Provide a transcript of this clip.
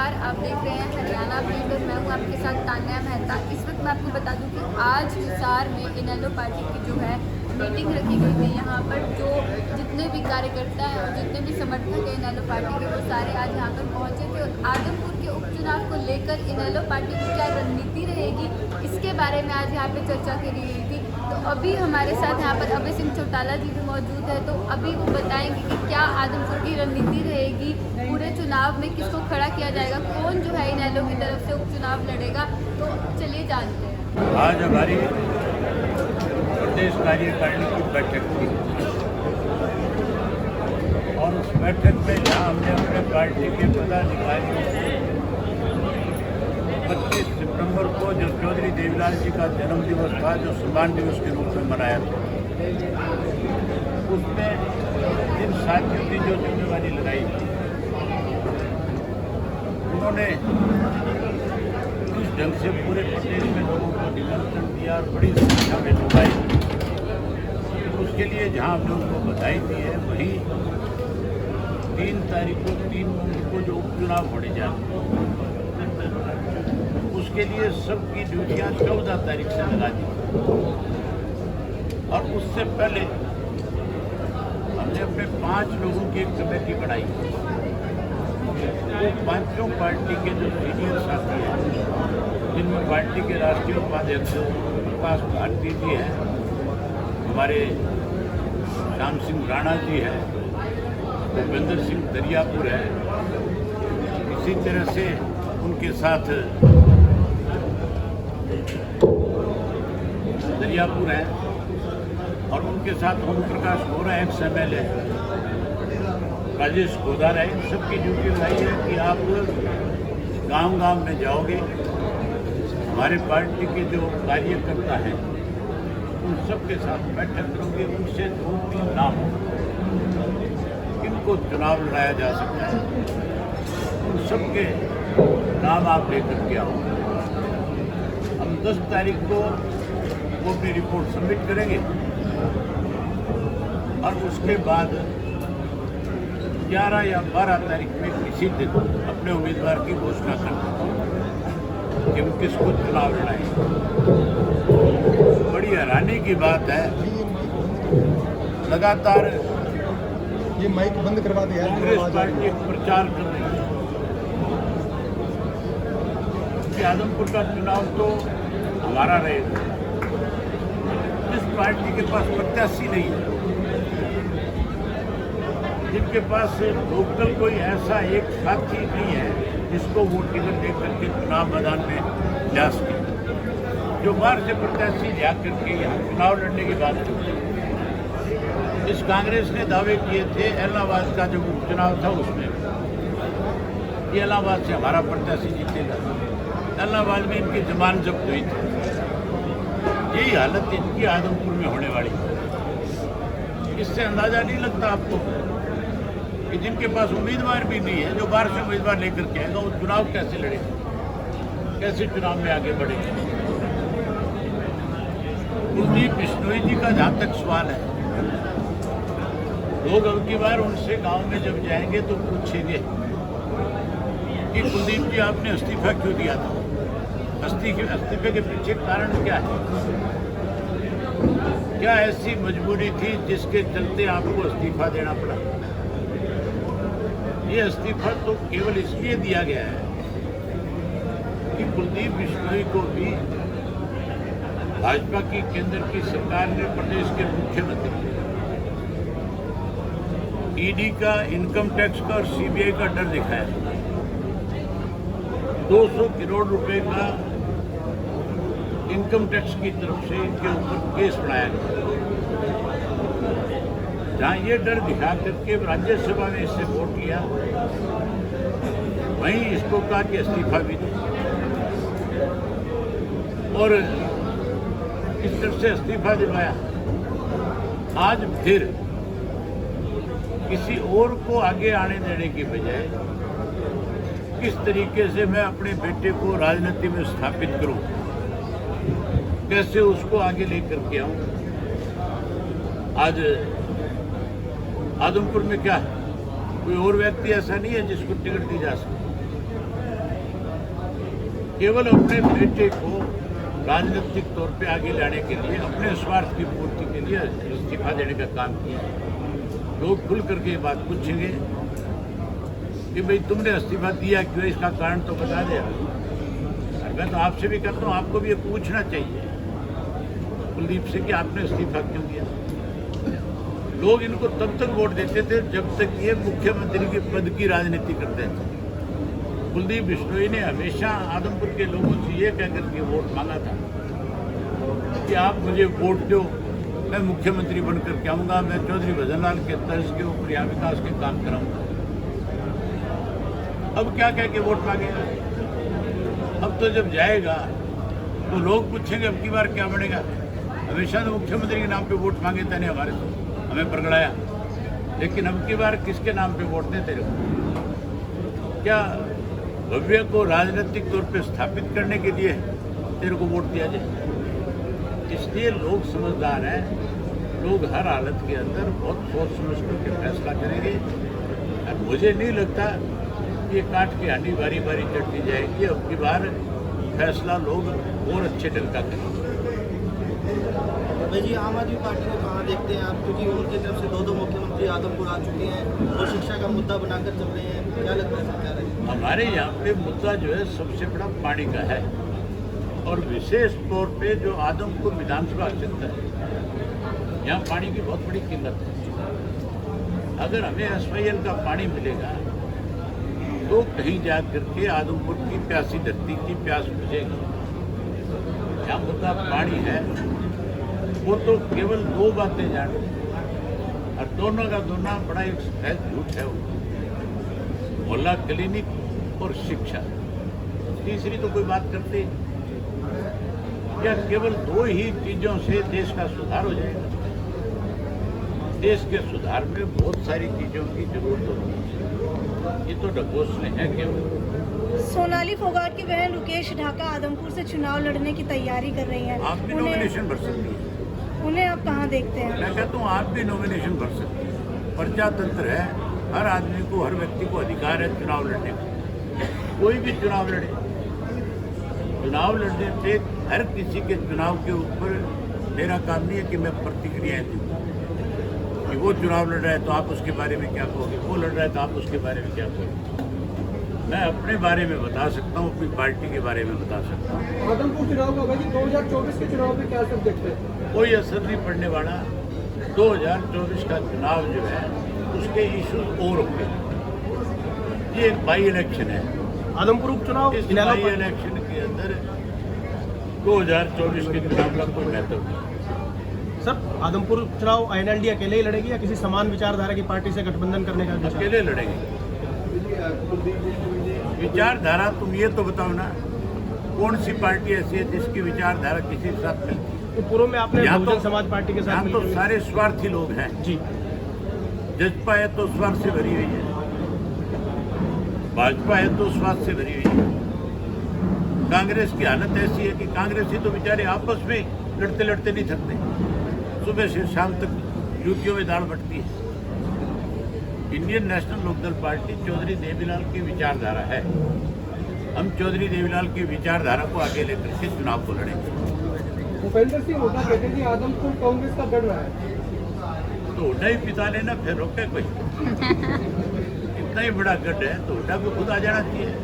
नमस्कार, आप देख रहे हैं हरियाणा अपडेट और मैं हूं आपके साथ तान्या मेहता। इस वक्त मैं आपको बता दूं कि आज हिसार में इनेलो पार्टी की जो है मीटिंग रखी गई थी। यहाँ पर जो जितने भी कार्यकर्ता हैं और जितने भी समर्थक हैं इनेलो पार्टी के वो सारे आज यहाँ पर पहुँचे थे और आदमपुर के उपचुनाव को लेकर इनेलो पार्टी की क्या रणनीति रहेगी इसके बारे में आज यहाँ पे चर्चा करी गई थी। तो अभी हमारे साथ यहाँ पर अभय सिंह चौटाला जी भी मौजूद है, तो अभी वो बताएंगे कि क्या आदमपुर की रणनीति रहेगी, पूरे चुनाव में किसको खड़ा किया जाएगा, कौन जो है इनेलो की तरफ से उपचुनाव लड़ेगा। तो चलिए जानते हैं। आज हमारी प्रदेश कार्यकारिणी की बैठक थी और उस बैठक में जहाँ हमने अपने पार्टी के पदाधिकारियों को 25 सितंबर को जो चौधरी देवीलाल जी का जन्मदिवस था, जो सम्मान दिवस के रूप में मनाया था, उसमें इन साथियों की जो जिम्मेवारी लगाई थी, उन्होंने इस ढंग से पूरे प्रदेश में लोगों को निमंत्रण दिया और बड़ी संख्या में लोग आए। उसके लिए जहाँ हमने उनको बधाई दी है, वहीं 3 तारीख को 3 नवंबर को जो उपचुनाव होने जा रहे हैं, उसके लिए सबकी ड्यूटियाँ 14 तारीख से लगा दी और उससे पहले हमने अपने 5 लोगों की एक कमेटी बनाई। वो पांचों पार्टी के जो सीनियर साथी हैं, जिनमें पार्टी के राष्ट्रीय उपाध्यक्ष प्रकाश भारती जी हैं, हमारे श्याम सिंह राणा जी हैं, भूपेंद्र सिंह दरियापुर है, इसी तरह से उनके साथ दरियापुर है और उनके साथ ओम प्रकाश बोरा एक्स MLA है, राजेश गोदार है। इन सबकी ड्यूटी लगाई है कि आप गांव-गांव में जाओगे, हमारे पार्टी के जो कार्यकर्ता हैं उन सबके साथ बैठक करोगे, उनसे 2-3 नाम किनको चुनाव लड़ाया जा सकता है, उन सबके नाम आप लेकर के आओ। हम 10 तारीख को वो अपनी रिपोर्ट सबमिट करेंगे और उसके बाद 11 या 12 तारीख में किसी दिन अपने उम्मीदवार की घोषणा करते कि हम किसको चुनाव लड़ाएं। बड़ी हैरानी की बात है, लगातार ये माइक बंद करवा दिया, कांग्रेस पार्टी प्रचार कर रही है कि आदमपुर का चुनाव तो हमारा रहेगा। जिस पार्टी के पास प्रत्याशी नहीं है, जिनके पास लोकल कोई ऐसा एक साथी नहीं है जिसको वो टिकट दे करके चुनाव मैदान में जा सके, जो बाहर से प्रत्याशी जा करके यहाँ चुनाव लड़ने की बात करते हैं। इस कांग्रेस ने दावे किए थे इलाहाबाद का जो उपचुनाव था उसमें कि इलाहाबाद से हमारा प्रत्याशी जीतेगा, इलाहाबाद में इनकी जमानत जब्त हुई थी। यही हालत इनकी आदमपुर में होने वाली है। इससे अंदाजा नहीं लगता आपको कि जिनके पास उम्मीदवार भी नहीं है, जो बाहर से उम्मीदवार लेकर के आएगा, वो चुनाव कैसे लड़ेगा, कैसे चुनाव में आगे बढ़ेगा। कुलदीप बिश्नोई जी का जहाँ तक सवाल है, लोग अब की बार उनसे गांव में जब जाएंगे तो पूछेंगे कि कुलदीप जी आपने इस्तीफा क्यों दिया था, इस्तीफे के पीछे कारण क्या है, क्या ऐसी मजबूरी थी जिसके चलते आपको इस्तीफा देना पड़ा। ये इस्तीफा तो केवल इसलिए दिया गया है कि कुलदीप बिश्नोई को भी भाजपा की केंद्र की सरकार ने प्रदेश के मुख्यमंत्री ईडी का, इनकम टैक्स का और CBI का डर दिखाया। 200 करोड़ रुपए का इनकम टैक्स की तरफ से इनके ऊपर केस बनाया गया, जहाँ ये डर दिखा करके राज्यसभा में इससे वोट लिया, वहीं इसको कहा कि इस्तीफा भी दो और इस तरफ से इस्तीफा दिलवाया। आज फिर किसी और को आगे आने देने की बजाय किस तरीके से मैं अपने बेटे को राजनीति में स्थापित करूं, कैसे उसको आगे लेकर के आऊं। आज आदमपुर में क्या है, कोई और व्यक्ति ऐसा नहीं है जिसको टिकट दी जा सके। केवल अपने बेटे को राजनीतिक तौर पे आगे लाने के लिए, अपने स्वार्थ की पूर्ति के लिए इस्तीफा देने का काम किया। लोग खुल करके ये बात पूछेंगे कि भाई तुमने इस्तीफा दिया क्यों, इसका कारण तो बता दे। मैं तो आपसे भी करता हूँ, आपको भी ये पूछना चाहिए कुलदीप से कि आपने इस्तीफा क्यों दिया। लोग इनको तब तक वोट देते थे जब तक ये मुख्यमंत्री के पद की राजनीति करते थे। कुलदीप बिश्नोई ने हमेशा आदमपुर के लोगों से ये कहकर के वोट मांगा था कि आप मुझे वोट दो, मैं मुख्यमंत्री बनकर के आऊँगा, मैं चौधरी भजनलाल के तर्ज के ऊपर यहाँ विकास के काम कराऊंगा। अब क्या कह के वोट मांगेगा? अब तो जब जाएगा तो लोग पूछेंगे अब की बार क्या बनेगा। हमेशा तो मुख्यमंत्री के नाम पे वोट मांगे थे, नहीं हमारे तो हमें पकड़ाया, लेकिन अब की बार किसके नाम पे वोट दें तेरे को? क्या भव्य को राजनीतिक तौर पे स्थापित करने के लिए तेरे को वोट दिया जाए? इसलिए लोग समझदार हैं, लोग हर हालत के अंदर बहुत सोच समझ करके फैसला करेंगे। और मुझे नहीं लगता कि ये काट के हानि बारी बारी चढ़ती जाएगी। अब की बार फैसला लोग और अच्छे ढंग का करेंगे। भाई जी, आम आदमी पार्टी को कहाँ देखते हैं आप, क्योंकि उनकी तरफ से दो मुख्यमंत्री आदमपुर आ चुके हैं, वो शिक्षा का मुद्दा बनाकर चल रहे हैं, क्या लगता है सरकार है? हमारे यहाँ पे मुद्दा जो है सबसे बड़ा पानी का है, और विशेष तौर पे जो आदमपुर विधानसभा क्षेत्र है, यहाँ पानी की बहुत बड़ी किल्लत है। अगर हमें SYL का पानी मिलेगा तो कहीं जा करके आदमपुर की प्यासी धरती की प्यास बुझेगी। यहाँ मुद्दा पानी है, वो तो केवल दो बातें जानते हैं, और दोनों का दोनों बड़ा एक सफेद झूठ है। मोहल्ला क्लिनिक और शिक्षा, तीसरी तो कोई बात करते ही नहीं। क्या केवल दो ही चीजों से देश का सुधार हो जाएगा? देश के सुधार में बहुत सारी चीजों की जरूरत होती है, ये तो ढकोसले हैं केवल। सोनाली फोगाट की बहन रुकेश ढाका आदमपुर से चुनाव लड़ने की तैयारी कर रही हैं। आप भी नॉमिनेशन भर सकती हैं। उन्हें आप कहाँ देखते हैं? मैं कहता हूँ आप भी नॉमिनेशन भर सकते हैं। पर्चा तंत्र है, हर आदमी को, हर व्यक्ति को अधिकार है चुनाव लड़ने का। कोई भी चुनाव लड़े, चुनाव लड़ने से हर किसी के चुनाव के ऊपर मेरा काम नहीं है कि मैं प्रतिक्रियाएं दूँ कि वो चुनाव लड़ रहा है तो आप उसके बारे में क्या कहोगे, वो लड़ रहा है तो आप उसके बारे में क्या कहोगे। मैं अपने बारे में बता सकता हूँ, अपनी पार्टी के बारे में बता सकता हूँ। आदमपुर चुनाव का भाई 2024 के चुनाव में क्या सब देखते हैं? कोई असर नहीं पड़ने वाला। 2024 का चुनाव जो है उसके इश्यूज और होंगे। ये एक बाई इलेक्शन है। आदमपुर उपचुनाव इस बाई इलेक्शन के अंदर 2024 के चुनाव का कोई महत्व नहीं। सर, आदमपुर चुनाव INLD अकेले ही लड़ेगी या किसी समान विचारधारा की पार्टी से गठबंधन करने का? अकेले लड़ेंगे। विचारधारा तुम ये तो बताओ ना, कौन सी पार्टी ऐसी है जिसकी विचारधारा किसी के साथ मिलती है? तो पूर्व में आपने यहाँ बहुजन समाज पार्टी के साथ यहाँ तो मिलकर- सारे स्वार्थी लोग हैं जी। जसपा है तो स्वार्थ से भरी हुई है, भाजपा है तो स्वार्थ से भरी हुई है। कांग्रेस की हालत ऐसी है कि कांग्रेसी तो बेचारे आपस में लड़ते लड़ते नहीं थकते, सुबह से शाम तक जूतियों में दाल बटती है। इंडियन नेशनल लोकदल पार्टी चौधरी देवीलाल की विचारधारा है। हम चौधरी देवीलाल की विचारधारा को आगे लेकर के चुनाव को लड़ेंगे। भूपेंद्र सिंह हुड्डा कहते हैं कि आदमपुर कांग्रेस का गढ़ रहा है। तो हुड्डा ही पिता लेना, फिर रोके कोई? इतना ही बड़ा गढ़ है तो हुड्डा को खुद आ जाना चाहिए।